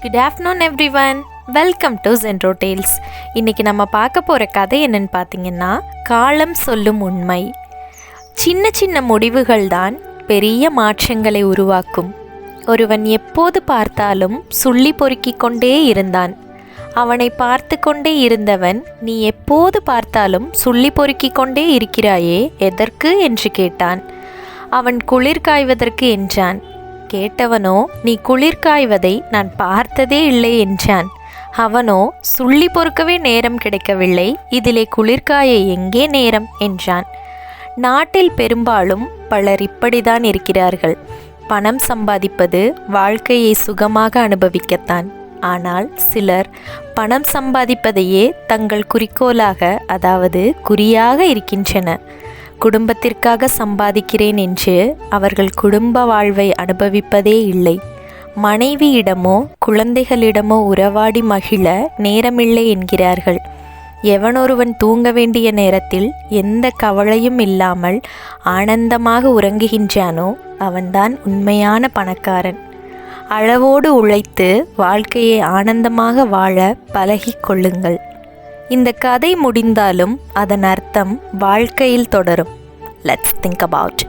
Good afternoon everyone, welcome to Genro tales. இன்றைக்கி நம்ம பார்க்க போகிற கதை என்னன்னு பார்த்தீங்கன்னா, காலம் சொல்லும் உண்மை. சின்ன சின்ன முடிவுகள் தான் பெரிய மாற்றங்களை உருவாக்கும். ஒருவன் எப்போது பார்த்தாலும் சுள்ளி பொறுக்கிக் கொண்டே இருந்தான். அவனை பார்த்து கொண்டே இருந்தவன், நீ எப்போது பார்த்தாலும் சுள்ளி பொறுக்கிக் கொண்டே இருக்கிறாயே, எதற்கு என்று கேட்டான். அவன் குளிர் காய்வதற்கு என்றான். கேட்டவனோ, நீ குளிர் காய்வதை நான் பார்த்ததே இல்லை என்றான். அவனோ, சுள்ளி பொறுக்கவே நேரம் கிடைக்கவில்லை, இதிலே குளிர்காய எங்கே நேரம் என்றான். நாட்டில் பெரும்பாலும் பலர் இப்படிதான் இருக்கிறார்கள். பணம் சம்பாதிப்பது வாழ்க்கையை சுகமாக அனுபவிக்கத்தான். ஆனால் சிலர் பணம் சம்பாதிப்பதையே தங்கள் குறிக்கோளாக, அதாவது குறியாக இருக்கின்றன. குடும்பத்திற்காக சம்பாதிக்கிறேன் என்று அவர்கள் குடும்ப வாழ்வை அனுபவிப்பதே இல்லை. மனைவியிடமோ குழந்தைகளிடமோ உறவாடி மகிழ நேரமில்லை என்கிறார்கள். எவனொருவன் தூங்க வேண்டிய நேரத்தில் எந்த கவலையும் இல்லாமல் ஆனந்தமாக உறங்குகின்றானோ அவன்தான் உண்மையான பணக்காரன். அளவோடு உழைத்து வாழ்க்கையை ஆனந்தமாக வாழ பழகிக் கொள்ளுங்கள். இந்த கதை முடிந்தாலும் அதன் அர்த்தம் வாழ்க்கையில் தொடரும். Let's think about.